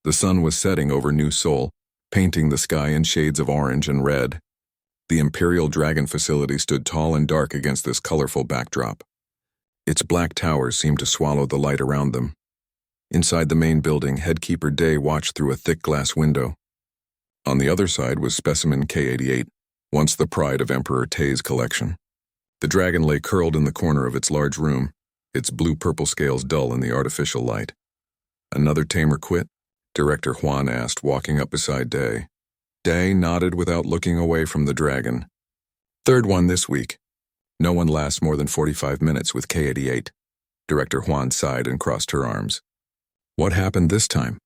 The sun was setting over New Seoul, painting the sky in shades of orange and red. The Imperial Dragon facility stood tall and dark against this colorful backdrop. Its black towers seemed to swallow the light around them. Inside the main building, Headkeeper Day watched through a thick glass window. On the other side was specimen K-88, once the pride of Emperor Tay's collection. The dragon lay curled in the corner of its large room, its blue-purple scales dull in the artificial light. "Another tamer quit?" Director Juan asked, walking up beside Day. Day nodded without looking away from the dragon. "Third one this week. No one lasts more than 45 minutes with K-88. Director Juan sighed and crossed her arms. "What happened this time?"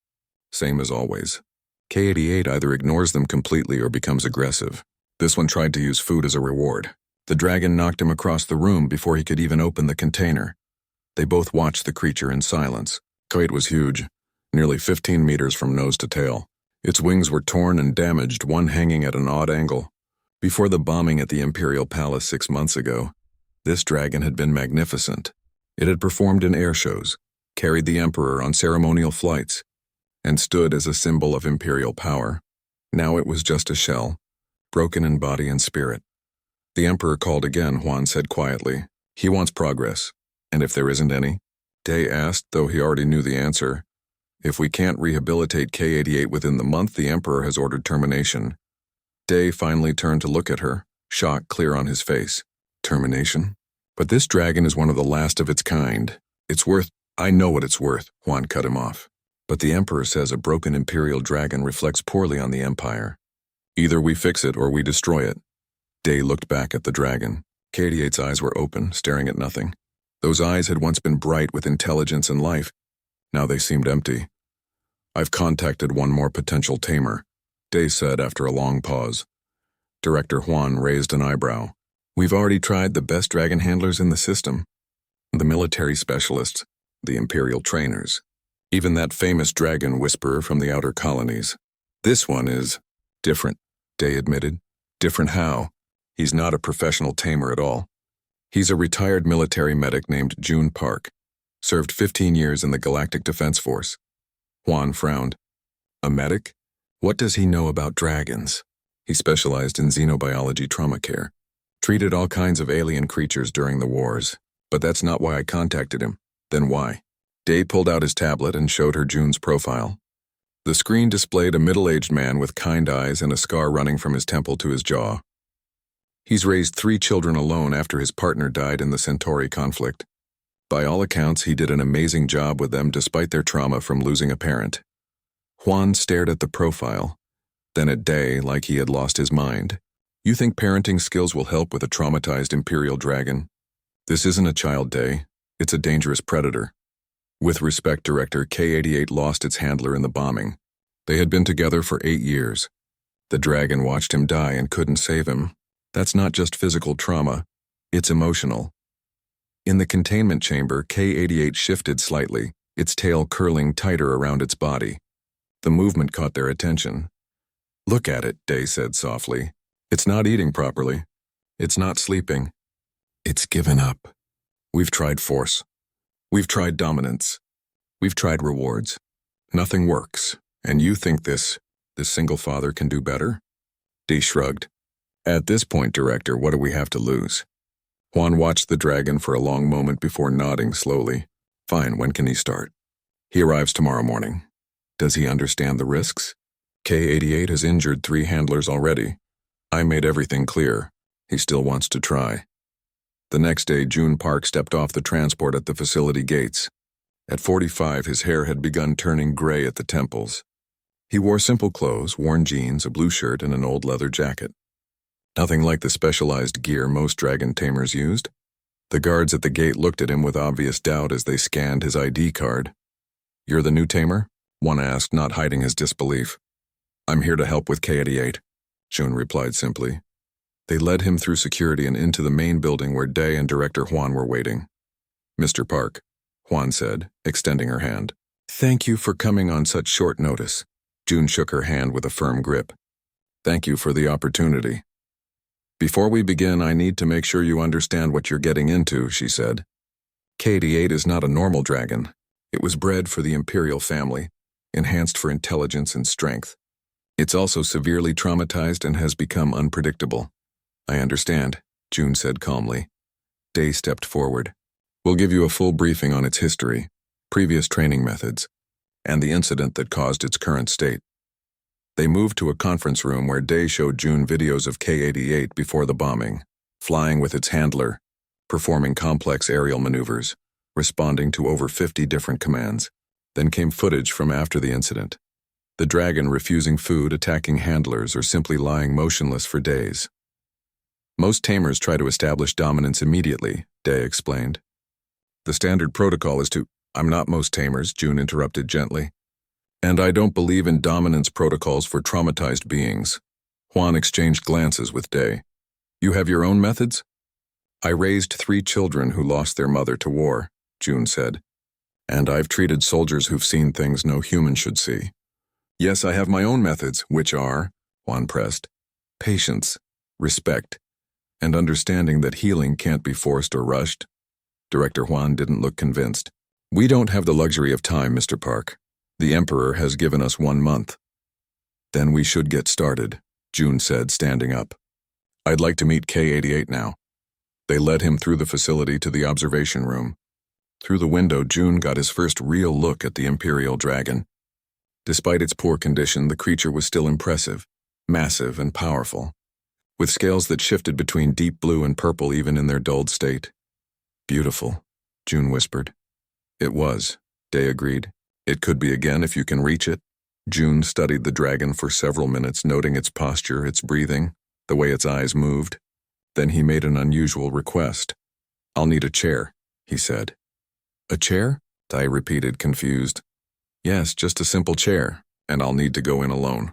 "Same as always. K-88 either ignores them completely or becomes aggressive. This one tried to use food as a reward. The dragon knocked him across the room before he could even open the container." They both watched the creature in silence. It was huge, nearly 15 meters from nose to tail. Its wings were torn and damaged, one hanging at an odd angle. Before the bombing at the Imperial Palace 6 months ago, this dragon had been magnificent. It had performed in air shows, carried the Emperor on ceremonial flights, and stood as a symbol of Imperial power. Now it was just a shell, broken in body and spirit. The Emperor called again, Juan said quietly. "He wants progress. And if there isn't any?" Day asked, though he already knew the answer. "If we can't rehabilitate K-88 within the month, the Emperor has ordered termination." Day finally turned to look at her, shock clear on his face. "Termination? But this dragon is one of the last of its kind. It's worth—" "I know what it's worth," Juan cut him off. "But the Emperor says a broken Imperial dragon reflects poorly on the Empire. Either we fix it or we destroy it." Day looked back at the dragon. K-88's eyes were open, staring at nothing. Those eyes had once been bright with intelligence and life. Now they seemed empty. "I've contacted one more potential tamer," Day said after a long pause. Director Juan raised an eyebrow. "We've already tried the best dragon handlers in the system. The military specialists, the Imperial trainers, even that famous dragon whisperer from the outer colonies. This one is different," Day admitted. "Different how? He's not a professional tamer at all. He's a retired military medic named June Park. Served 15 years in the Galactic Defense Force." Juan frowned. "A medic? What does he know about dragons?" "He specialized in xenobiology trauma care. Treated all kinds of alien creatures during the wars. But that's not why I contacted him." "Then why?" Day pulled out his tablet and showed her June's profile. The screen displayed a middle-aged man with kind eyes and a scar running from his temple to his jaw. He's raised 3 children alone after his partner died in the Centauri conflict. By all accounts, he did an amazing job with them despite their trauma from losing a parent. Juan stared at the profile, then at Day like he had lost his mind. "You think parenting skills will help with a traumatized Imperial dragon? This isn't a child, Day. It's a dangerous predator." With respect, Director, K-88 lost its handler in the bombing. They had been together for 8 years. The dragon watched him die and couldn't save him. That's not just physical trauma, it's emotional. In the containment chamber, K-88 shifted slightly, its tail curling tighter around its body. The movement caught their attention. "Look at it," Day said softly. "It's not eating properly. It's not sleeping. It's given up. We've tried force. We've tried dominance. We've tried rewards. Nothing works. And you think this single father can do better?" Day shrugged. "At this point, Director, what do we have to lose?" Juan watched the dragon for a long moment before nodding slowly. "Fine, when can he start?" "He arrives tomorrow morning." "Does he understand the risks?" "K-88 has injured 3 handlers already. I made everything clear. He still wants to try." The next day, June Park stepped off the transport at the facility gates. At 45, his hair had begun turning gray at the temples. He wore simple clothes, worn jeans, a blue shirt, and an old leather jacket. Nothing like the specialized gear most dragon tamers used. The guards at the gate looked at him with obvious doubt as they scanned his ID card. "You're the new tamer?" one asked, not hiding his disbelief. "I'm here to help with K-88, June replied simply. They led him through security and into the main building where Day and Director Juan were waiting. "Mr. Park," Juan said, extending her hand. "Thank you for coming on such short notice." June shook her hand with a firm grip. "Thank you for the opportunity." "Before we begin, I need to make sure you understand what you're getting into," she said. "K-88 is not a normal dragon. It was bred for the Imperial family, enhanced for intelligence and strength. It's also severely traumatized and has become unpredictable. I understand, June said calmly. Day stepped forward. We'll give you a full briefing on its history, previous training methods, and the incident that caused its current state. They moved to a conference room where Day showed June videos of K-88 before the bombing, flying with its handler, performing complex aerial maneuvers, responding to over 50 different commands. Then came footage from after the incident. The dragon refusing food, attacking handlers, or simply lying motionless for days. Most tamers try to establish dominance immediately, Day explained. The standard protocol is to— I'm not most tamers, June interrupted gently. And I don't believe in dominance protocols for traumatized beings. Juan exchanged glances with Day. You have your own methods? I raised 3 children who lost their mother to war, June said. And I've treated soldiers who've seen things no human should see. Yes, I have my own methods, which are, Juan pressed, patience, respect, and understanding that healing can't be forced or rushed. Director Juan didn't look convinced. We don't have the luxury of time, Mr. Park. The Emperor has given us 1 month. Then we should get started, June said, standing up. I'd like to meet K-88 now. They led him through the facility to the observation room. Through the window, June got his first real look at the Imperial Dragon. Despite its poor condition, the creature was still impressive, massive and powerful, with scales that shifted between deep blue and purple even in their dulled state. Beautiful, June whispered. It was, Day agreed. It could be again if you can reach it. June studied the dragon for several minutes, noting its posture, its breathing, the way its eyes moved. Then he made an unusual request. I'll need a chair, he said. A chair? Day repeated, confused. Yes, just a simple chair, and I'll need to go in alone.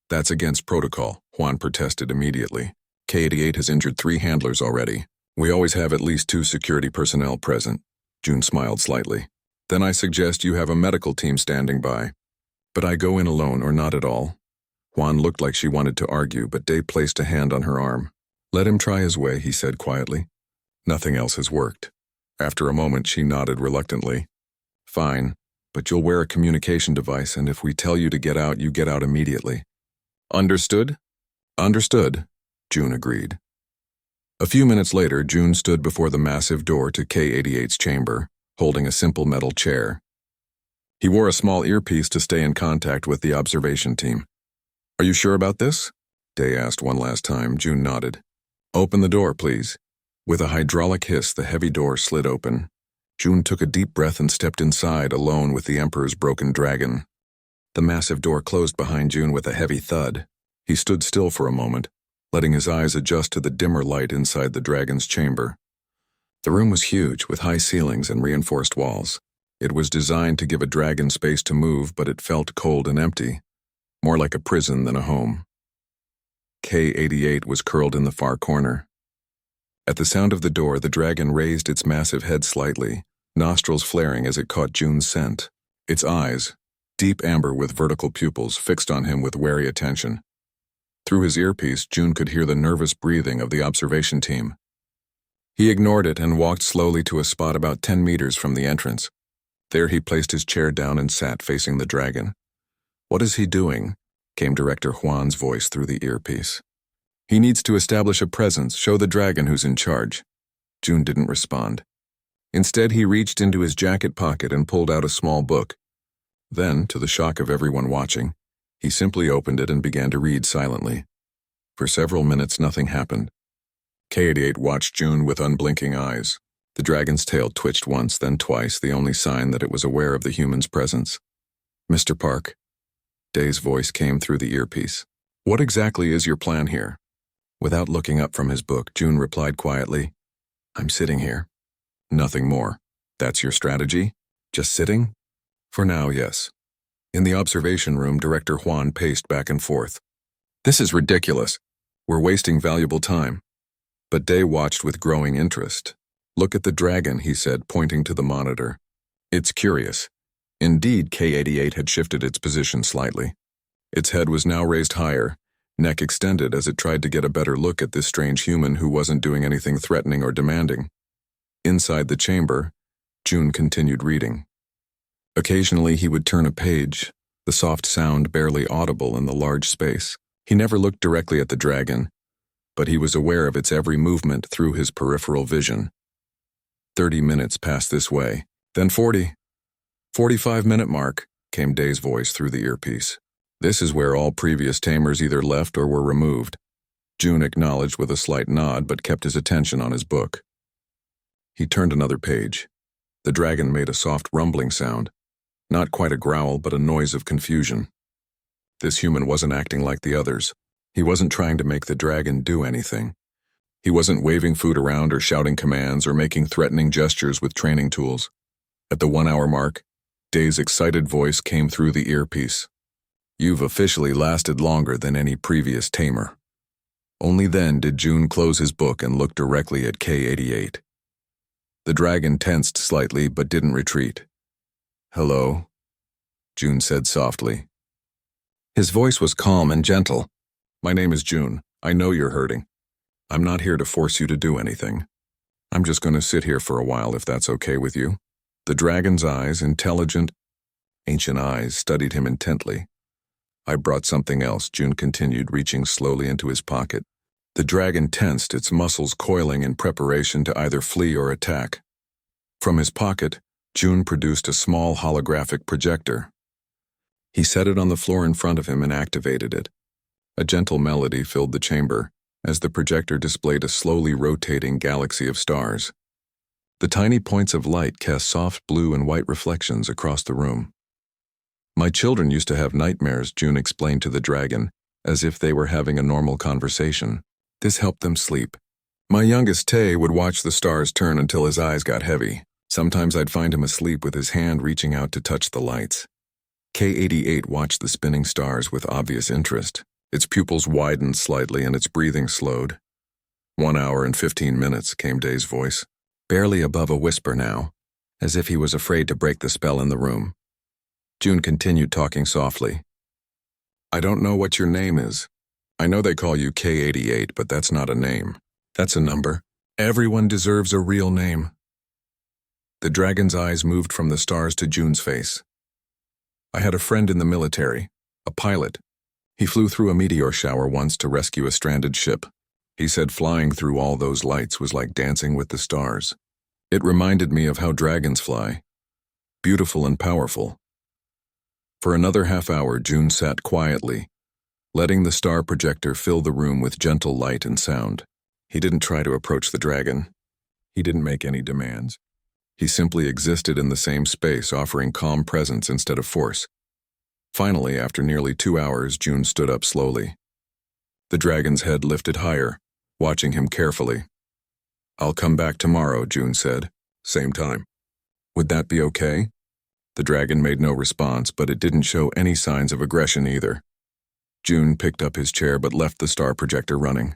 That's against protocol, Juan protested immediately. K-88 has injured 3 handlers already. We always have at least 2 security personnel present. June smiled slightly. Then I suggest you have a medical team standing by. But I go in alone or not at all. Juan looked like she wanted to argue, but Day placed a hand on her arm. Let him try his way, he said quietly. Nothing else has worked. After a moment, she nodded reluctantly. Fine, but you'll wear a communication device, and if we tell you to get out, you get out immediately. Understood? Understood, June agreed. A few minutes later, June stood before the massive door to K-88's chamber, holding a simple metal chair. He wore a small earpiece to stay in contact with the observation team. Are you sure about this? Day asked one last time. June nodded. Open the door, please. With a hydraulic hiss, the heavy door slid open. June took a deep breath and stepped inside, alone with the Emperor's broken dragon. The massive door closed behind June with a heavy thud. He stood still for a moment, letting his eyes adjust to the dimmer light inside the dragon's chamber. The room was huge, with high ceilings and reinforced walls. It was designed to give a dragon space to move, but it felt cold and empty, more like a prison than a home. K-88 was curled in the far corner. At the sound of the door, the dragon raised its massive head slightly, nostrils flaring as it caught June's scent. Its eyes, deep amber with vertical pupils, fixed on him with wary attention. Through his earpiece, June could hear the nervous breathing of the observation team. He ignored it and walked slowly to a spot about 10 meters from the entrance. There he placed his chair down and sat facing the dragon. What is he doing? Came Director Juan's voice through the earpiece. He needs to establish a presence, show the dragon who's in charge. June didn't respond. Instead, he reached into his jacket pocket and pulled out a small book. Then, to the shock of everyone watching, he simply opened it and began to read silently. For several minutes, nothing happened. K-88 watched June with unblinking eyes. The dragon's tail twitched once, then twice, the only sign that it was aware of the human's presence. Mr. Park. Day's voice came through the earpiece. What exactly is your plan here? Without looking up from his book, June replied quietly, I'm sitting here. Nothing more. That's your strategy? Just sitting? For now, yes. In the observation room, Director Juan paced back and forth. This is ridiculous. We're wasting valuable time. But Day watched with growing interest. Look at the dragon, he said, pointing to the monitor. It's curious. Indeed, K-88 had shifted its position slightly. Its head was now raised higher, neck extended as it tried to get a better look at this strange human who wasn't doing anything threatening or demanding. Inside the chamber, June continued reading. Occasionally he would turn a page, the soft sound barely audible in the large space. He never looked directly at the dragon, but he was aware of its every movement through his peripheral vision. 30 minutes passed this way, then 40. 45-minute mark, came Day's voice through the earpiece. This is where all previous tamers either left or were removed. June acknowledged with a slight nod but kept his attention on his book. He turned another page. The dragon made a soft rumbling sound. Not quite a growl, but a noise of confusion. This human wasn't acting like the others. He wasn't trying to make the dragon do anything. He wasn't waving food around or shouting commands or making threatening gestures with training tools. At the 1-hour mark, Day's excited voice came through the earpiece. You've officially lasted longer than any previous tamer. Only then did June close his book and look directly at K-88. The dragon tensed slightly but didn't retreat. Hello, June said softly. His voice was calm and gentle. My name is June. I know you're hurting. I'm not here to force you to do anything. I'm just going to sit here for a while if that's okay with you. The dragon's eyes, intelligent, ancient eyes, studied him intently. I brought something else, June continued, reaching slowly into his pocket. The dragon tensed, its muscles coiling in preparation to either flee or attack. From his pocket, June produced a small holographic projector. He set it on the floor in front of him and activated it. A gentle melody filled the chamber as the projector displayed a slowly rotating galaxy of stars. The tiny points of light cast soft blue and white reflections across the room. My children used to have nightmares, June explained to the dragon, as if they were having a normal conversation. This helped them sleep. My youngest Tay would watch the stars turn until his eyes got heavy. Sometimes I'd find him asleep with his hand reaching out to touch the lights. K-88 watched the spinning stars with obvious interest. Its pupils widened slightly and its breathing slowed. 1 hour and 15 minutes, came Day's voice, barely above a whisper now, as if he was afraid to break the spell in the room. June continued talking softly. I don't know what your name is. I know they call you K-88, but that's not a name. That's a number. Everyone deserves a real name. The dragon's eyes moved from the stars to June's face. I had a friend in the military, a pilot. He flew through a meteor shower once to rescue a stranded ship. He said flying through all those lights was like dancing with the stars. It reminded me of how dragons fly. Beautiful and powerful. For another half-hour, June sat quietly, letting the star projector fill the room with gentle light and sound. He didn't try to approach the dragon. He didn't make any demands. He simply existed in the same space, offering calm presence instead of force. Finally, after nearly 2 hours, June stood up slowly. The dragon's head lifted higher, watching him carefully. I'll come back tomorrow, June said. Same time. Would that be okay? The dragon made no response, but it didn't show any signs of aggression either. June picked up his chair but left the star projector running.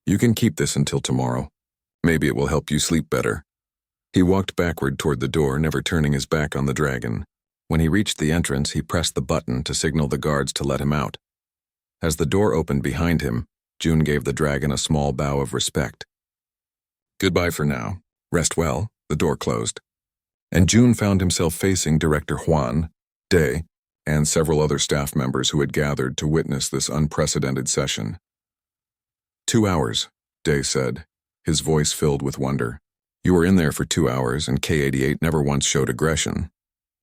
You can keep this until tomorrow. Maybe it will help you sleep better. He walked backward toward the door, never turning his back on the dragon. When he reached the entrance, he pressed the button to signal the guards to let him out. As the door opened behind him, June gave the dragon a small bow of respect. Goodbye for now. Rest well. The door closed. And June found himself facing Director Juan, Day, and several other staff members who had gathered to witness this unprecedented session. 2 hours, Day said, his voice filled with wonder. You were in there for 2 hours, and K-88 never once showed aggression.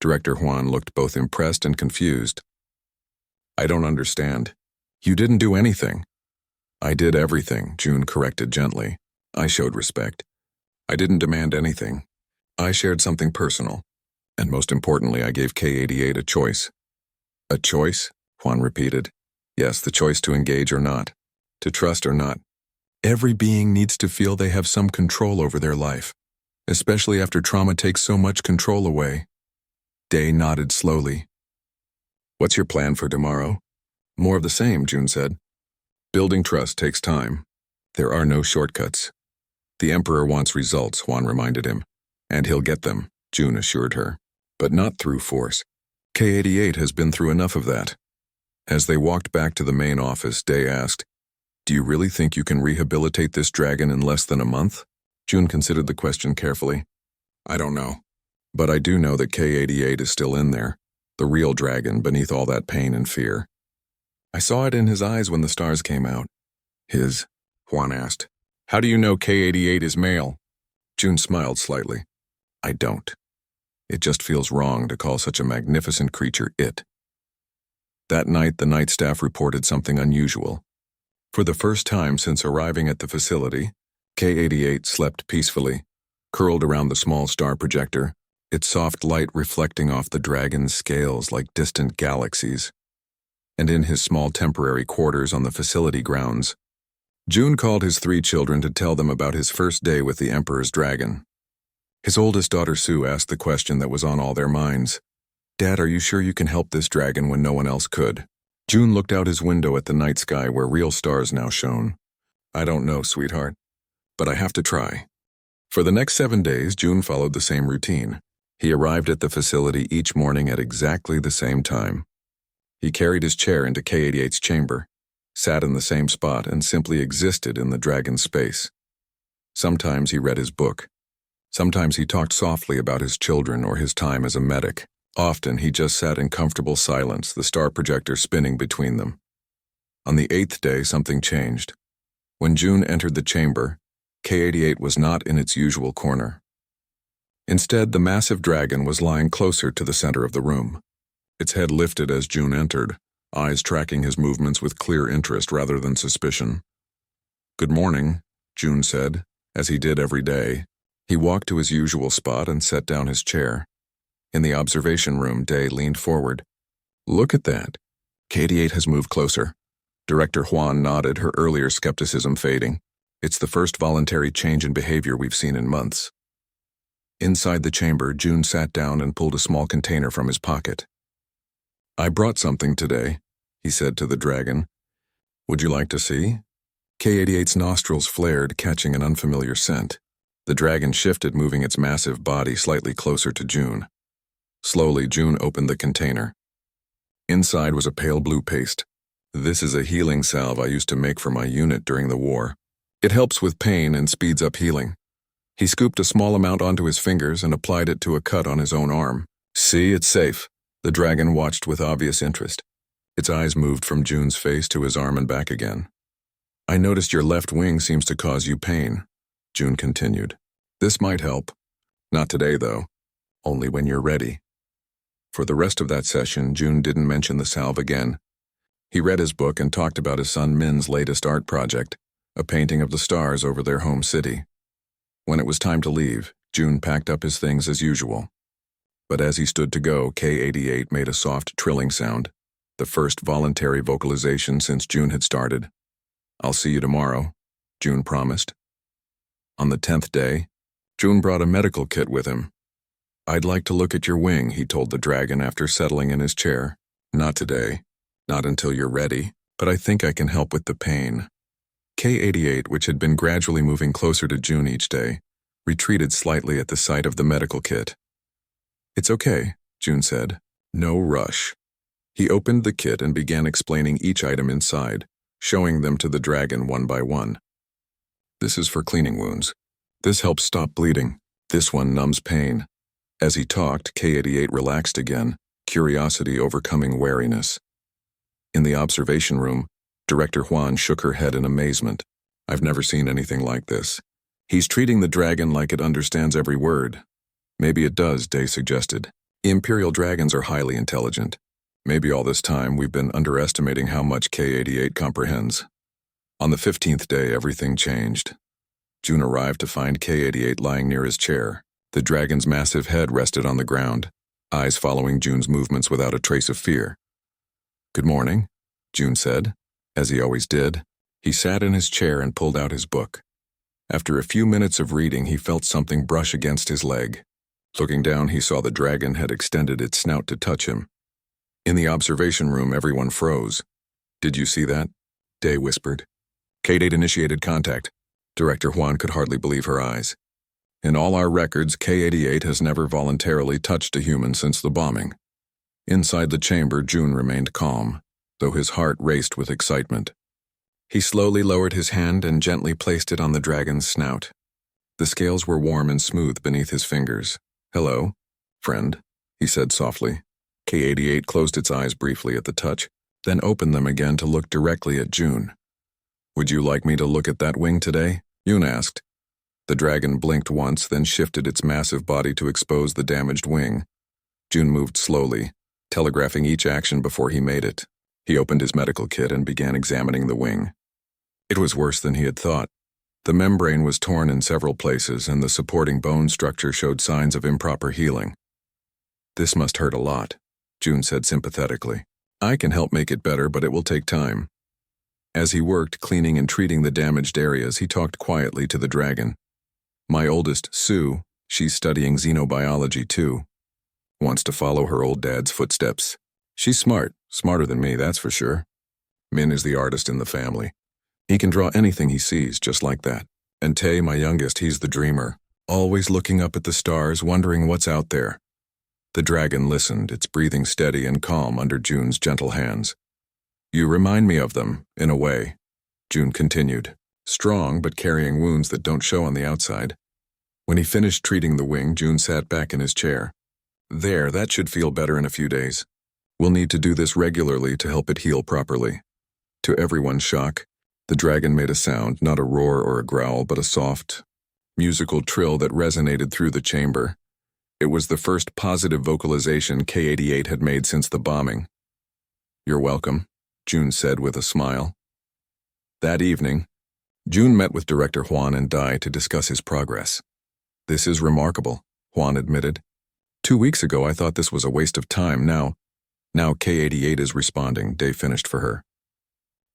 Director Juan looked both impressed and confused. I don't understand. You didn't do anything. I did everything, June corrected gently. I showed respect. I didn't demand anything. I shared something personal. And most importantly, I gave K-88 a choice. A choice? Juan repeated. Yes, the choice to engage or not. To trust or not. Every being needs to feel they have some control over their life, especially after trauma takes so much control away. Day nodded slowly. What's your plan for tomorrow? More of the same, June said. Building trust takes time. There are no shortcuts. The Emperor wants results, Juan reminded him. And he'll get them, June assured her. But not through force. K-88 has been through enough of that. As they walked back to the main office, Day asked, Do you really think you can rehabilitate this dragon in less than a month? June considered the question carefully. I don't know. But I do know that K-88 is still in there. The real dragon beneath all that pain and fear. I saw it in his eyes when the stars came out. His? Juan asked. How do you know K-88 is male? June smiled slightly. I don't. It just feels wrong to call such a magnificent creature it. That night, the night staff reported something unusual. For the first time since arriving at the facility, K-88 slept peacefully, curled around the small star projector, its soft light reflecting off the dragon's scales like distant galaxies. And in his small temporary quarters on the facility grounds, June called his 3 children to tell them about his first day with the Emperor's dragon. His oldest daughter Sue asked the question that was on all their minds. Dad, are you sure you can help this dragon when no one else could? June looked out his window at the night sky where real stars now shone. I don't know, sweetheart, but I have to try. For the next 7 days, June followed the same routine. He arrived at the facility each morning at exactly the same time. He carried his chair into K-88's chamber, sat in the same spot, and simply existed in the dragon's space. Sometimes he read his book. Sometimes he talked softly about his children or his time as a medic. Often he just sat in comfortable silence, the star projector spinning between them. On the 8th day, something changed. When June entered the chamber, K-88 was not in its usual corner. Instead, the massive dragon was lying closer to the center of the room. Its head lifted as June entered, eyes tracking his movements with clear interest rather than suspicion. Good morning, June said, as he did every day. He walked to his usual spot and set down his chair. In the observation room, Day leaned forward. Look at that. K-88 has moved closer. Director Juan nodded, her earlier skepticism fading. It's the first voluntary change in behavior we've seen in months. Inside the chamber, June sat down and pulled a small container from his pocket. I brought something today, he said to the dragon. Would you like to see? K-88's nostrils flared, catching an unfamiliar scent. The dragon shifted, moving its massive body slightly closer to June. Slowly, June opened the container. Inside was a pale blue paste. This is a healing salve I used to make for my unit during the war. It helps with pain and speeds up healing. He scooped a small amount onto his fingers and applied it to a cut on his own arm. See, it's safe. The dragon watched with obvious interest. Its eyes moved from June's face to his arm and back again. I noticed your left wing seems to cause you pain, June continued. This might help. Not today, though. Only when you're ready. For the rest of that session, June didn't mention the salve again. He read his book and talked about his son Min's latest art project, a painting of the stars over their home city. When it was time to leave, June packed up his things as usual. But as he stood to go, K-88 made a soft trilling sound, the first voluntary vocalization since June had started. I'll see you tomorrow, June promised. On the 10th day, June brought a medical kit with him. I'd like to look at your wing, he told the dragon after settling in his chair. Not today. Not until you're ready, but I think I can help with the pain. K-88, which had been gradually moving closer to June each day, retreated slightly at the sight of the medical kit. It's okay, June said. No rush. He opened the kit and began explaining each item inside, showing them to the dragon one by one. This is for cleaning wounds. This helps stop bleeding. This one numbs pain. As he talked, K-88 relaxed again, curiosity overcoming wariness. In the observation room, Director Juan shook her head in amazement. I've never seen anything like this. He's treating the dragon like it understands every word. Maybe it does, Day suggested. Imperial dragons are highly intelligent. Maybe all this time we've been underestimating how much K-88 comprehends. On the 15th day, everything changed. June arrived to find K-88 lying near his chair. The dragon's massive head rested on the ground, eyes following June's movements without a trace of fear. Good morning, June said, as he always did. He sat in his chair and pulled out his book. After a few minutes of reading, he felt something brush against his leg. Looking down, he saw the dragon had extended its snout to touch him. In the observation room, everyone froze. Did you see that? Day whispered. K-8 initiated contact. Director Juan could hardly believe her eyes. In all our records, K-88 has never voluntarily touched a human since the bombing. Inside the chamber, June remained calm, though his heart raced with excitement. He slowly lowered his hand and gently placed it on the dragon's snout. The scales were warm and smooth beneath his fingers. Hello, friend, he said softly. K-88 closed its eyes briefly at the touch, then opened them again to look directly at June. "Would you like me to look at that wing today?" June asked. The dragon blinked once, then shifted its massive body to expose the damaged wing. June moved slowly, telegraphing each action before he made it. He opened his medical kit and began examining the wing. It was worse than he had thought. The membrane was torn in several places, and the supporting bone structure showed signs of improper healing. "This must hurt a lot," June said sympathetically. "I can help make it better, but it will take time." As he worked cleaning and treating the damaged areas, he talked quietly to the dragon. "My oldest, Sue, she's studying xenobiology too. Wants to follow her old dad's footsteps. She's smart, smarter than me, that's for sure. Min is the artist in the family. He can draw anything he sees, just like that. And Tay, my youngest, he's the dreamer, always looking up at the stars, wondering what's out there." The dragon listened, its breathing steady and calm under June's gentle hands. "You remind me of them, in a way," June continued, strong but carrying wounds that don't show on the outside. When he finished treating the wing, June sat back in his chair. "There, that should feel better in a few days. We'll need to do this regularly to help it heal properly." To everyone's shock, the dragon made a sound, not a roar or a growl, but a soft, musical trill that resonated through the chamber. It was the first positive vocalization K-88 had made since the bombing. "You're welcome," June said with a smile. That evening, June met with Director Juan and Dai to discuss his progress. "This is remarkable," Juan admitted. 2 weeks ago I thought this was a waste of time. Now K-88 is responding," Dai finished for her.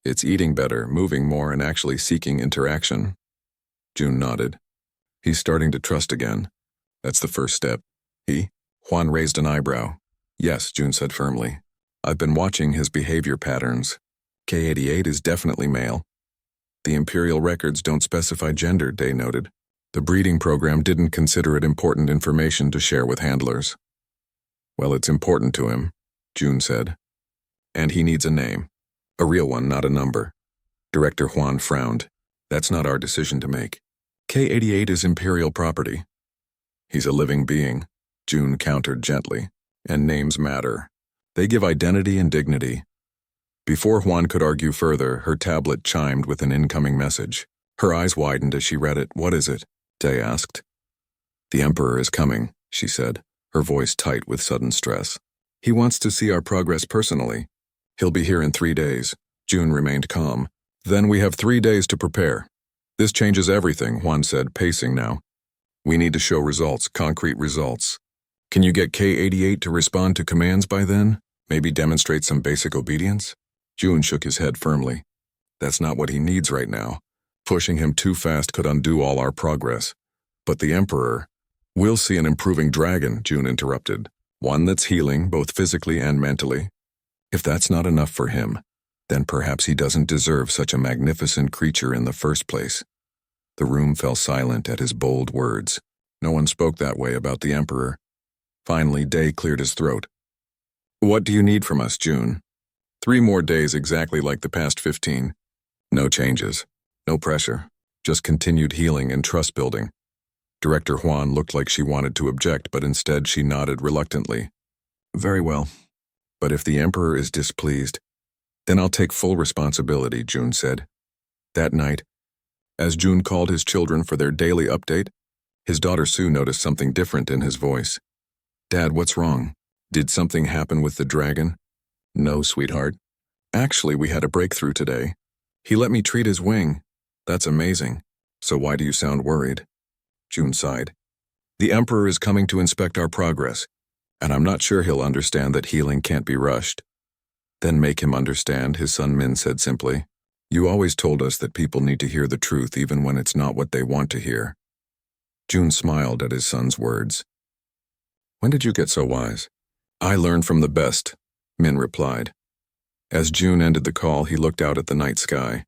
"It's eating better, moving more, and actually seeking interaction." June nodded. "He's starting to trust again. That's the first step." Juan raised an eyebrow. "Yes," June said firmly. "I've been watching his behavior patterns. K-88 is definitely male." "The Imperial records don't specify gender," Dai noted. "The breeding program didn't consider it important information to share with handlers." "Well, it's important to him," June said. "And he needs a name. A real one, not a number." Director Juan frowned. "That's not our decision to make. K-88 is Imperial property." "He's a living being," June countered gently. "And names matter. They give identity and dignity." Before Juan could argue further, her tablet chimed with an incoming message. Her eyes widened as she read it. "What is it?" Dai asked. "The Emperor is coming," she said, her voice tight with sudden stress. "He wants to see our progress personally. He'll be here in 3 days." June remained calm. "Then we have 3 days to prepare." "This changes everything," Juan said, pacing now. "We need to show results, concrete results. Can you get K-88 to respond to commands by then? Maybe demonstrate some basic obedience?" June shook his head firmly. "That's not what he needs right now. Pushing him too fast could undo all our progress. But the Emperor—" "We'll see an improving dragon," June interrupted. "One that's healing, both physically and mentally. If that's not enough for him, then perhaps he doesn't deserve such a magnificent creature in the first place." The room fell silent at his bold words. No one spoke that way about the Emperor. Finally, Dai cleared his throat. "What do you need from us, June?" 3 more days exactly like the past 15. No changes. No pressure. Just continued healing and trust building. Director Juan looked like she wanted to object, but instead she nodded reluctantly. "Very well. But if the Emperor is displeased, then I'll take full responsibility," June said. That night, as June called his children for their daily update, his daughter Sue noticed something different in his voice. "Dad, what's wrong? Did something happen with the dragon?" "No, sweetheart. Actually, we had a breakthrough today. He let me treat his wing. That's amazing. So why do you sound worried?" June sighed. "The Emperor is coming to inspect our progress, and I'm not sure he'll understand that healing can't be rushed." "Then make him understand," his son Min said simply. "You always told us that people need to hear the truth even when it's not what they want to hear." June smiled at his son's words. "When did you get so wise?" "I learned from the best," Min replied. As June ended the call, he looked out at the night sky.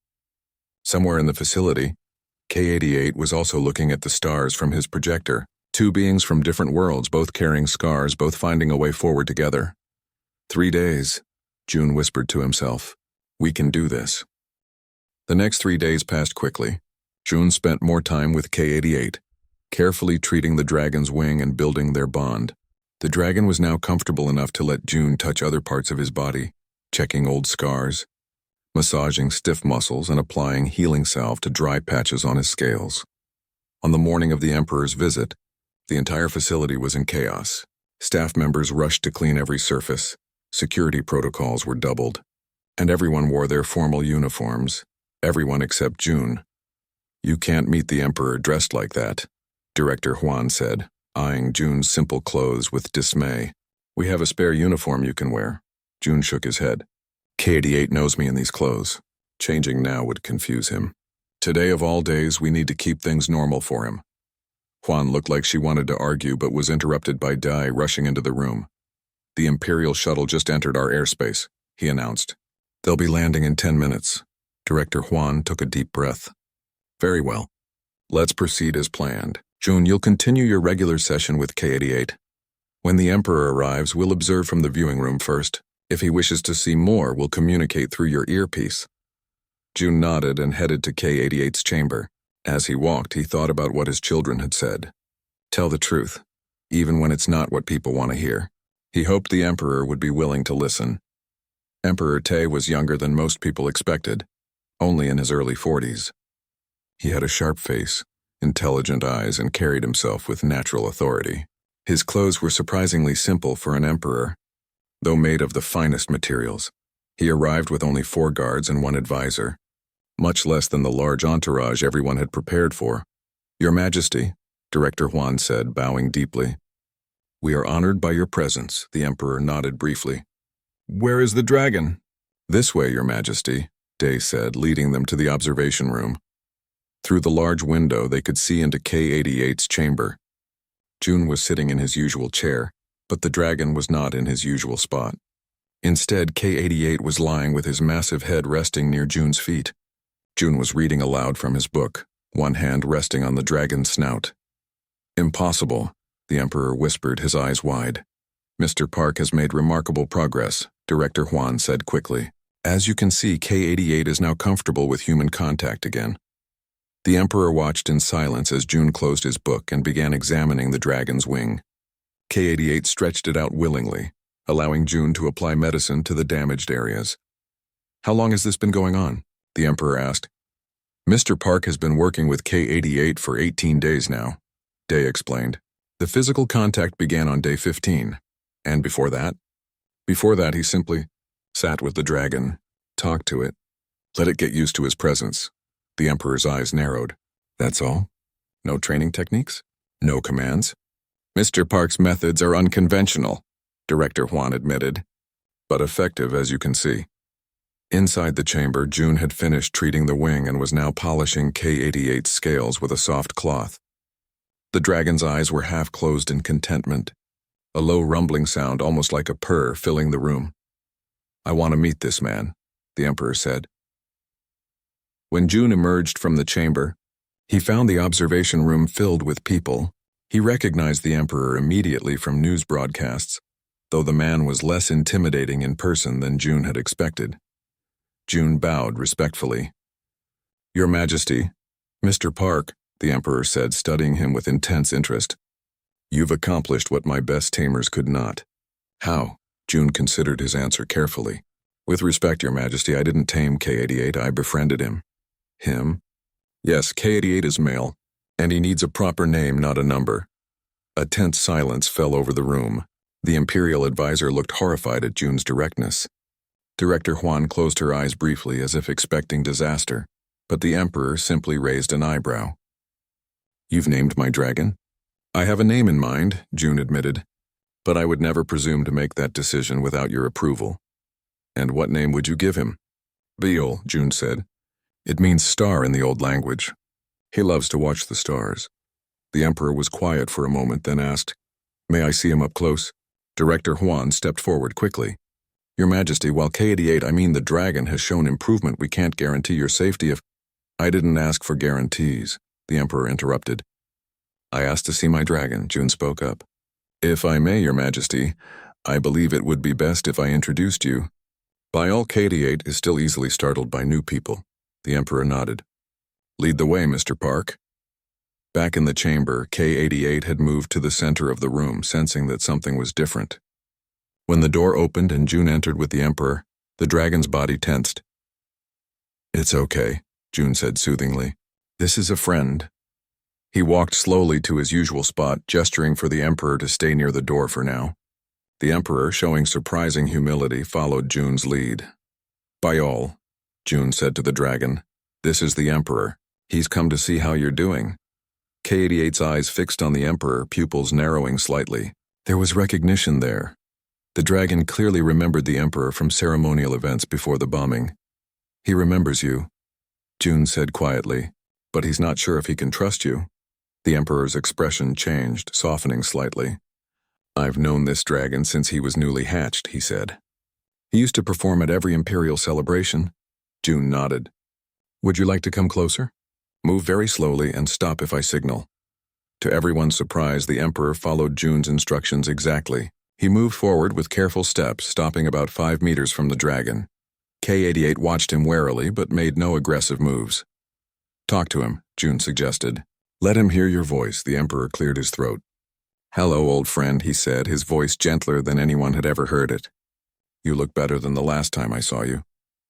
Somewhere in the facility, K-88 was also looking at the stars from his projector. 2 beings from different worlds, both carrying scars, both finding a way forward together. 3 days, June whispered to himself. "We can do this." The next 3 days passed quickly. June spent more time with K-88, carefully treating the dragon's wing and building their bond. The dragon was now comfortable enough to let June touch other parts of his body, checking old scars, massaging stiff muscles, and applying healing salve to dry patches on his scales. On the morning of the Emperor's visit, the entire facility was in chaos. Staff members rushed to clean every surface, security protocols were doubled, and everyone wore their formal uniforms, everyone except June. "You can't meet the Emperor dressed like that," Director Juan said, eyeing June's simple clothes with dismay. "We have a spare uniform you can wear." June shook his head. "K-88 knows me in these clothes. Changing now would confuse him. Today of all days, we need to keep things normal for him." Juan looked like she wanted to argue but was interrupted by Dai rushing into the room. "The Imperial shuttle just entered our airspace," he announced. "They'll be landing in 10 minutes. Director Juan took a deep breath. "Very well. Let's proceed as planned. June, you'll continue your regular session with K-88. When the Emperor arrives, we'll observe from the viewing room first. If he wishes to see more, we'll communicate through your earpiece." June nodded and headed to K-88's chamber. As he walked, he thought about what his children had said. Tell the truth, even when it's not what people want to hear. He hoped the Emperor would be willing to listen. Emperor Tay was younger than most people expected, only in his early 40s. He had a sharp face, intelligent eyes, and carried himself with natural authority. His clothes were surprisingly simple for an emperor, though made of the finest materials. He arrived with only 4 guards and 1 advisor, much less than the large entourage everyone had prepared for. "Your Majesty," Director Juan said, bowing deeply. "We are honored by your presence," the Emperor nodded briefly. "Where is the dragon?" "This way, Your Majesty," Day said, leading them to the observation room. Through the large window, they could see into K-88's chamber. June was sitting in his usual chair, but the dragon was not in his usual spot. Instead, K-88 was lying with his massive head resting near June's feet. June was reading aloud from his book, one hand resting on the dragon's snout. "Impossible," the Emperor whispered, his eyes wide. "Mr. Park has made remarkable progress," Director Juan said quickly. "As you can see, K-88 is now comfortable with human contact again." The Emperor watched in silence as June closed his book and began examining the dragon's wing. K-88 stretched it out willingly, allowing June to apply medicine to the damaged areas. "How long has this been going on?" the Emperor asked. "Mr. Park has been working with K-88 for 18 days now," Day explained. "The physical contact began on day 15. And before that? Before that, he simply sat with the dragon, talked to it, let it get used to his presence." The Emperor's eyes narrowed. "That's all? No training techniques? No commands?" "Mr. Park's methods are unconventional," Director Juan admitted, "but effective, as you can see." Inside the chamber, June had finished treating the wing and was now polishing K-88's scales with a soft cloth. The dragon's eyes were half closed in contentment, a low rumbling sound almost like a purr filling the room. "I want to meet this man," the Emperor said. When June emerged from the chamber, he found the observation room filled with people. He recognized the Emperor immediately from news broadcasts, though the man was less intimidating in person than June had expected. June bowed respectfully. "Your Majesty, Mr. Park," the Emperor said, studying him with intense interest. "You've accomplished what my best tamers could not." "How?" June considered his answer carefully. "With respect, Your Majesty, I didn't tame K-88, I befriended him." "Him?" "Yes, K-88 is male, and he needs a proper name, not a number." A tense silence fell over the room. The Imperial advisor looked horrified at June's directness. Director Juan closed her eyes briefly as if expecting disaster, but the Emperor simply raised an eyebrow. "You've named my dragon?" "I have a name in mind," June admitted, "but I would never presume to make that decision without your approval." "And what name would you give him?" "Beal," June said. "It means star in the old language. He loves to watch the stars." The Emperor was quiet for a moment, then asked, "May I see him up close?" Director Juan stepped forward quickly. "Your Majesty, while K-88, I mean the dragon, has shown improvement, we can't guarantee your safety if—" "I didn't ask for guarantees," the Emperor interrupted. "I asked to see my dragon," June spoke up. "If I may, Your Majesty, I believe it would be best if I introduced you." By all, K-88 is still easily startled by new people. The Emperor nodded. "Lead the way, Mr. Park." Back in the chamber, K-88 had moved to the center of the room, sensing that something was different. When the door opened and June entered with the Emperor, the dragon's body tensed. "It's okay," June said soothingly. "This is a friend." He walked slowly to his usual spot, gesturing for the Emperor to stay near the door for now. The Emperor, showing surprising humility, followed June's lead. "By all," June said to the dragon, "this is the Emperor. He's come to see how you're doing." K-88's eyes fixed on the Emperor, pupils narrowing slightly. There was recognition there. The dragon clearly remembered the Emperor from ceremonial events before the bombing. "He remembers you," June said quietly, "but he's not sure if he can trust you." The Emperor's expression changed, softening slightly. "I've known this dragon since he was newly hatched," he said. "He used to perform at every imperial celebration." June nodded. "Would you like to come closer? Move very slowly and stop if I signal." To everyone's surprise, the Emperor followed June's instructions exactly. He moved forward with careful steps, stopping about 5 meters from the dragon. K-88 watched him warily, but made no aggressive moves. "Talk to him," June suggested. "Let him hear your voice." The Emperor cleared his throat. "Hello, old friend," he said, his voice gentler than anyone had ever heard it. "You look better than the last time I saw you."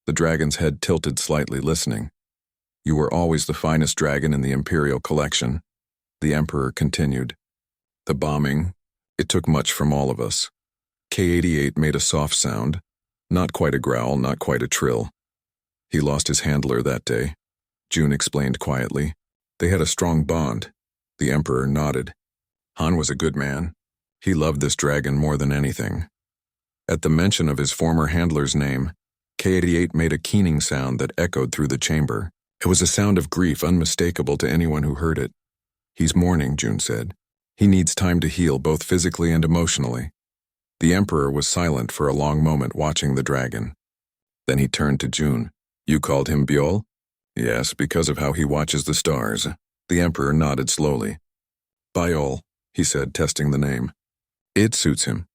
The dragon's head tilted slightly, listening. "You were always the finest dragon in the Imperial collection." The Emperor continued. "The bombing, it took much from all of us." K-88 made a soft sound, not quite a growl, not quite a trill. "He lost his handler that day," June explained quietly. "They had a strong bond." The Emperor nodded. "Han was a good man. He loved this dragon more than anything." At the mention of his former handler's name, K-88 made a keening sound that echoed through the chamber. It was a sound of grief unmistakable to anyone who heard it. "He's mourning," June said. "He needs time to heal, both physically and emotionally." The Emperor was silent for a long moment, watching the dragon. Then he turned to June. "You called him Biol?" "Yes, because of how he watches the stars." The Emperor nodded slowly. "Biol," he said, testing the name. "It suits him."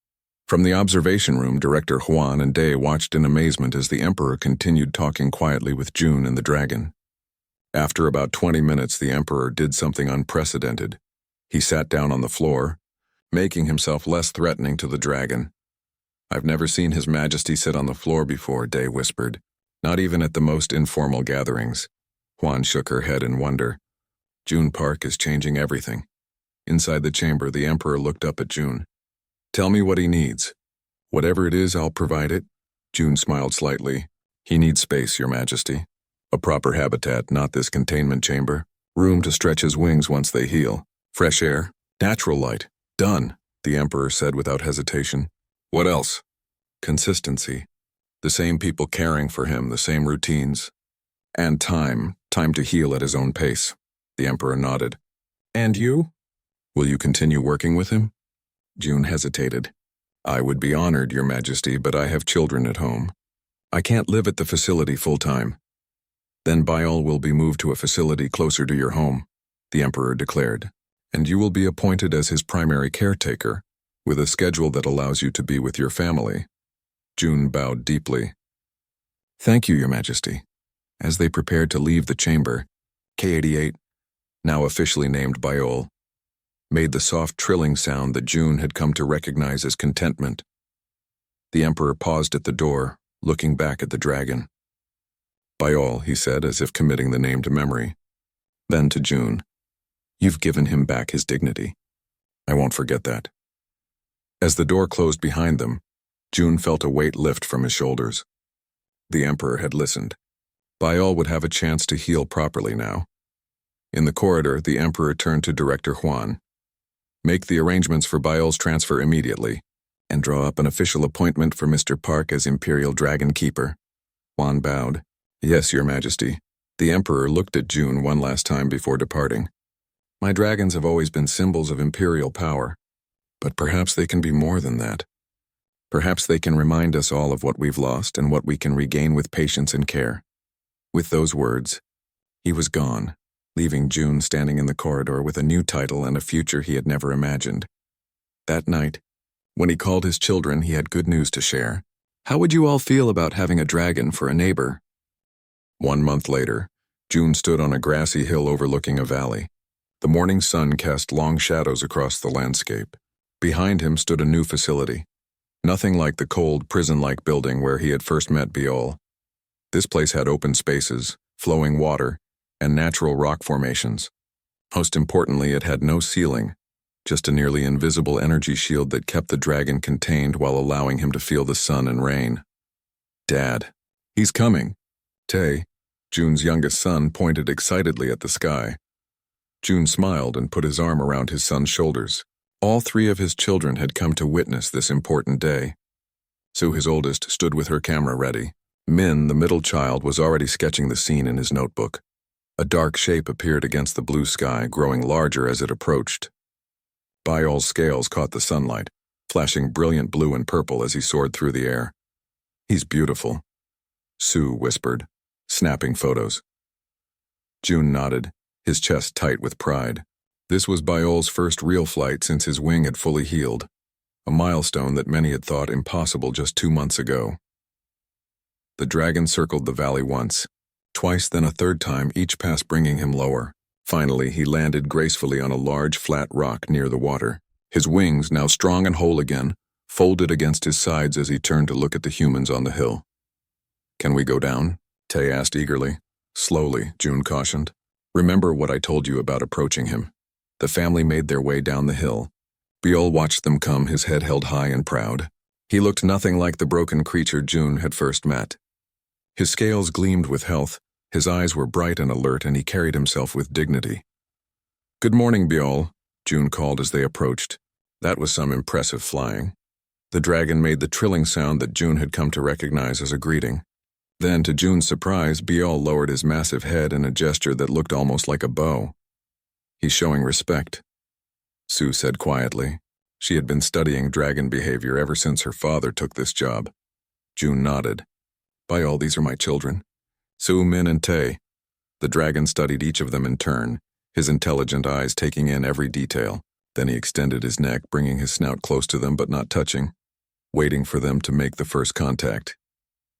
From the observation room, Director Juan and Day watched in amazement as the Emperor continued talking quietly with June and the dragon. After about 20 minutes, the Emperor did something unprecedented. He sat down on the floor, making himself less threatening to the dragon. "I've never seen His Majesty sit on the floor before," Day whispered. "Not even at the most informal gatherings." Juan shook her head in wonder. "June Park is changing everything." Inside the chamber, the Emperor looked up at June. "Tell me what he needs." "Whatever it is, I'll provide it." June smiled slightly. "He needs space, Your Majesty. A proper habitat, not this containment chamber. Room to stretch his wings once they heal. Fresh air, natural light. Done," the Emperor said without hesitation. "What else?" "Consistency. The same people caring for him, the same routines. And time to heal at his own pace." The Emperor nodded. "And you? Will you continue working with him?" June hesitated. "I would be honored, Your Majesty, but I have children at home. I can't live at the facility full-time." "Then Biol will be moved to a facility closer to your home," the Emperor declared, "and you will be appointed as his primary caretaker, with a schedule that allows you to be with your family." June bowed deeply. "Thank you, Your Majesty." As they prepared to leave the chamber, K-88, now officially named Biol, made the soft trilling sound that June had come to recognize as contentment. The Emperor paused at the door, looking back at the dragon. "Biol," he said, as if committing the name to memory. Then to June, "You've given him back his dignity. I won't forget that." As the door closed behind them, June felt a weight lift from his shoulders. The Emperor had listened. Biol would have a chance to heal properly now. In the corridor, the Emperor turned to Director Juan. "Make the arrangements for Biol's transfer immediately, and draw up an official appointment for Mr. Park as Imperial Dragon Keeper." Juan bowed. "Yes, Your Majesty." The Emperor looked at June one last time before departing. "My dragons have always been symbols of imperial power, but perhaps they can be more than that. Perhaps they can remind us all of what we've lost and what we can regain with patience and care." With those words, he was gone, leaving June standing in the corridor with a new title and a future he had never imagined. That night, when he called his children, he had good news to share. "How would you all feel about having a dragon for a neighbor?" 1 month later, June stood on a grassy hill overlooking a valley. The morning sun cast long shadows across the landscape. Behind him stood a new facility. Nothing like the cold, prison-like building where he had first met Biol. This place had open spaces, flowing water, and natural rock formations. Most importantly, it had no ceiling, just a nearly invisible energy shield that kept the dragon contained while allowing him to feel the sun and rain. "Dad, he's coming." Tae, June's youngest son, pointed excitedly at the sky. June smiled and put his arm around his son's shoulders. All three of his children had come to witness this important day. Sue, his oldest, stood with her camera ready. Min, the middle child, was already sketching the scene in his notebook. A dark shape appeared against the blue sky, growing larger as it approached. Biol's scales caught the sunlight, flashing brilliant blue and purple as he soared through the air. "He's beautiful," Sue whispered, snapping photos. June nodded, his chest tight with pride. This was Biol's first real flight since his wing had fully healed, a milestone that many had thought impossible just 2 months ago. The dragon circled the valley once, twice, then a third time, each pass bringing him lower. Finally, he landed gracefully on a large, flat rock near the water. His wings, now strong and whole again, folded against his sides as he turned to look at the humans on the hill. "Can we go down?" Tae asked eagerly. "Slowly," June cautioned. "Remember what I told you about approaching him." The family made their way down the hill. Biol watched them come, his head held high and proud. He looked nothing like the broken creature June had first met. His scales gleamed with health, his eyes were bright and alert, and he carried himself with dignity. "Good morning, Biol," June called as they approached. That was some impressive flying. The dragon made the trilling sound that June had come to recognize as a greeting. Then, to June's surprise, Biol lowered his massive head in a gesture that looked almost like a bow. "He's showing respect," Sue said quietly. She had been studying dragon behavior ever since her father took this job. June nodded. "Biol, these are my children. Sue, Min, and Tae." The dragon studied each of them in turn, his intelligent eyes taking in every detail. Then he extended his neck, bringing his snout close to them but not touching, waiting for them to make the first contact.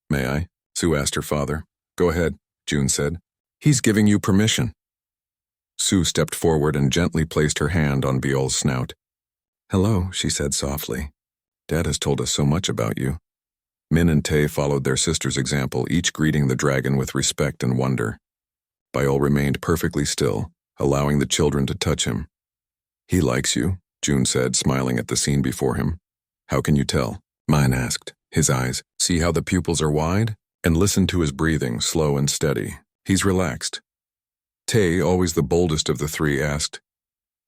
"May I?" Sue asked her father. "Go ahead," June said. "He's giving you permission." Sue stepped forward and gently placed her hand on Biol's snout. "Hello," she said softly. "Dad has told us so much about you." Min and Tae followed their sister's example, each greeting the dragon with respect and wonder. Biol remained perfectly still, allowing the children to touch him. "He likes you," June said, smiling at the scene before him. "How can you tell?" Mine asked, his eyes. "See how the pupils are wide? And listen to his breathing, slow and steady. He's relaxed." Tae, always the boldest of the three, asked,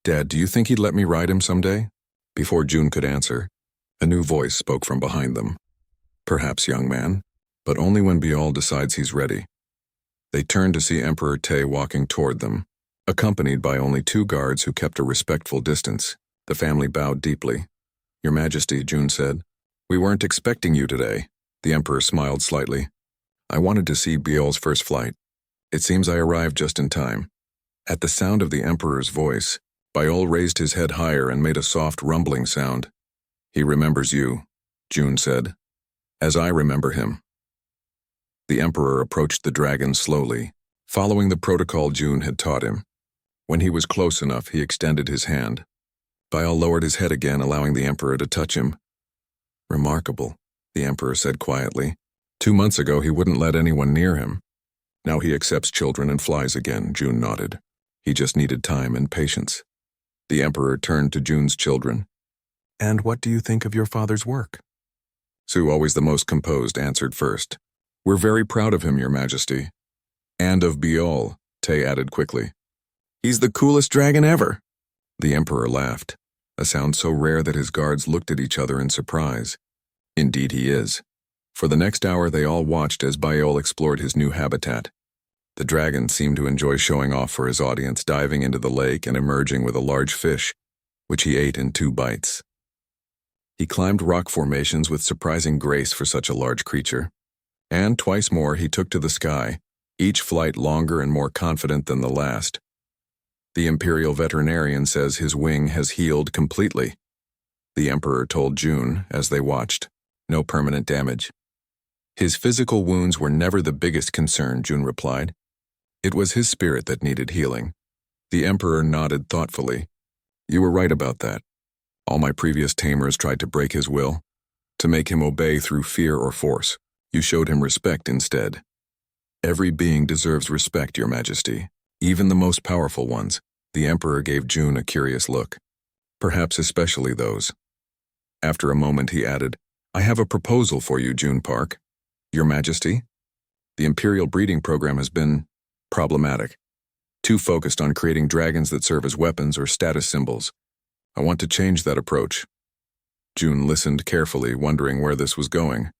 "Dad, do you think he'd let me ride him someday?" Before June could answer, a new voice spoke from behind them. "Perhaps, young man, but only when Biol decides he's ready." They turned to see Emperor Tae walking toward them, accompanied by only 2 guards who kept a respectful distance. The family bowed deeply. "Your Majesty," June said, "we weren't expecting you today." The Emperor smiled slightly. "I wanted to see Biol's first flight. It seems I arrived just in time." At the sound of the Emperor's voice, Biol raised his head higher and made a soft rumbling sound. "He remembers you," June said, "as I remember him." The Emperor approached the dragon slowly, following the protocol June had taught him. When he was close enough, he extended his hand. Biol lowered his head again, allowing the Emperor to touch him. "Remarkable," the Emperor said quietly. 2 months ago, he wouldn't let anyone near him. Now he accepts children and flies again, June nodded. He just needed time and patience. The Emperor turned to June's children. "And what do you think of your father's work?" Sue, always the most composed, answered first. "We're very proud of him, Your Majesty." "And of Biol," Tae added quickly. "He's the coolest dragon ever." The Emperor laughed, a sound so rare that his guards looked at each other in surprise. "Indeed he is." For the next hour they all watched as Biol explored his new habitat. The dragon seemed to enjoy showing off for his audience, diving into the lake and emerging with a large fish, which he ate in 2 bites. He climbed rock formations with surprising grace for such a large creature. And twice more he took to the sky, each flight longer and more confident than the last. The Imperial veterinarian says his wing has healed completely. The Emperor told June as they watched. No permanent damage. His physical wounds were never the biggest concern, June replied. It was his spirit that needed healing. The Emperor nodded thoughtfully. You were right about that. All my previous tamers tried to break his will, to make him obey through fear or force. You showed him respect instead. Every being deserves respect, Your Majesty, even the most powerful ones. The Emperor gave June a curious look. Perhaps especially those. After a moment he added, I have a proposal for you, June Park. Your Majesty? The Imperial breeding program has been problematic. Too focused on creating dragons that serve as weapons or status symbols. I want to change that approach. June listened carefully, wondering where this was going.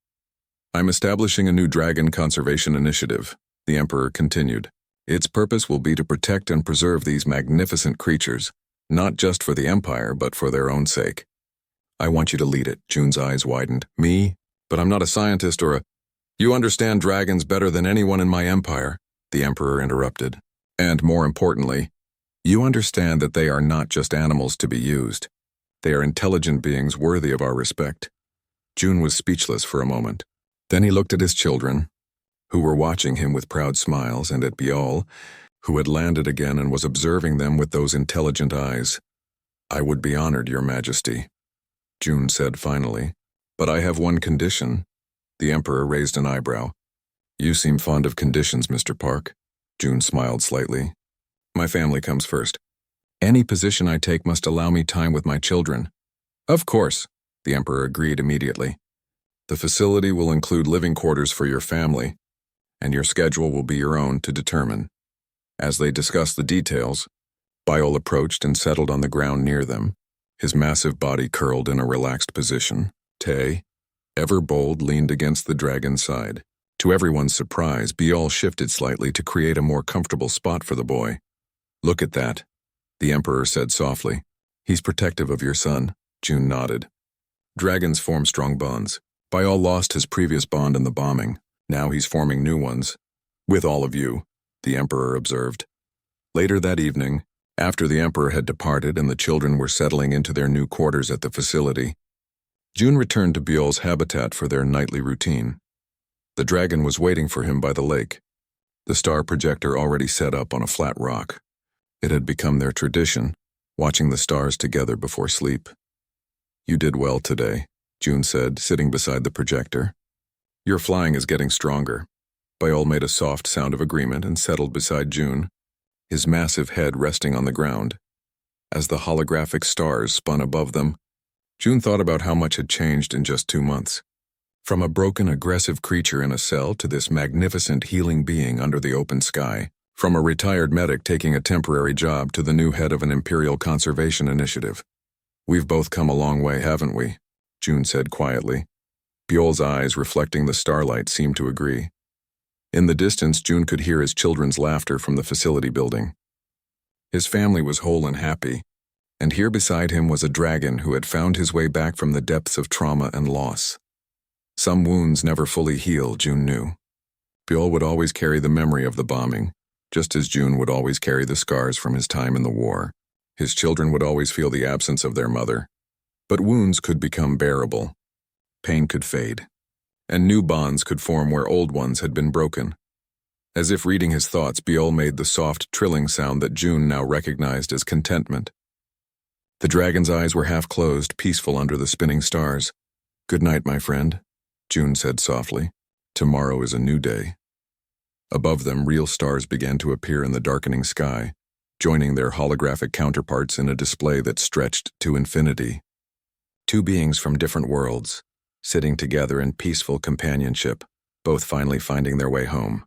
I'm establishing a new dragon conservation initiative, the Emperor continued. Its purpose will be to protect and preserve these magnificent creatures, not just for the Empire, but for their own sake. I want you to lead it. June's eyes widened. Me? But I'm not a scientist or a... You understand dragons better than anyone in my empire, the Emperor interrupted. And more importantly, you understand that they are not just animals to be used. They are intelligent beings worthy of our respect. June was speechless for a moment. Then he looked at his children, who were watching him with proud smiles, and at Biol, who had landed again and was observing them with those intelligent eyes. I would be honored, Your Majesty, June said finally. But I have one condition. The Emperor raised an eyebrow. You seem fond of conditions, Mr. Park. June smiled slightly. My family comes first. Any position I take must allow me time with my children. Of course, the Emperor agreed immediately. The facility will include living quarters for your family, and your schedule will be your own to determine. As they discussed the details, Biol approached and settled on the ground near them, his massive body curled in a relaxed position. Tay, ever bold, leaned against the dragon's side. To everyone's surprise, Biol shifted slightly to create a more comfortable spot for the boy. Look at that, the Emperor said softly. He's protective of your son. June nodded. Dragons form strong bonds. Biol lost his previous bond in the bombing. Now he's forming new ones. With all of you, the Emperor observed. Later that evening, after the Emperor had departed and the children were settling into their new quarters at the facility, June returned to Biol's habitat for their nightly routine. The dragon was waiting for him by the lake, the star projector already set up on a flat rock. It had become their tradition, watching the stars together before sleep. You did well today, June said, sitting beside the projector. Your flying is getting stronger. Biol made a soft sound of agreement and settled beside June, his massive head resting on the ground. As the holographic stars spun above them, June thought about how much had changed in just 2 months. From a broken, aggressive creature in a cell to this magnificent healing being under the open sky. From a retired medic taking a temporary job to the new head of an Imperial conservation initiative. We've both come a long way, haven't we? June said quietly. Biol's eyes, reflecting the starlight, seemed to agree. In the distance, June could hear his children's laughter from the facility building. His family was whole and happy, and here beside him was a dragon who had found his way back from the depths of trauma and loss. Some wounds never fully heal, June knew. Biol would always carry the memory of the bombing, just as June would always carry the scars from his time in the war. His children would always feel the absence of their mother. But wounds could become bearable. Pain could fade, and new bonds could form where old ones had been broken. As if reading his thoughts, Biol made the soft, trilling sound that June now recognized as contentment. The dragon's eyes were half closed, peaceful under the spinning stars. Good night, my friend, June said softly. Tomorrow is a new day. Above them, real stars began to appear in the darkening sky, joining their holographic counterparts in a display that stretched to infinity. Two beings from different worlds, sitting together in peaceful companionship, both finally finding their way home.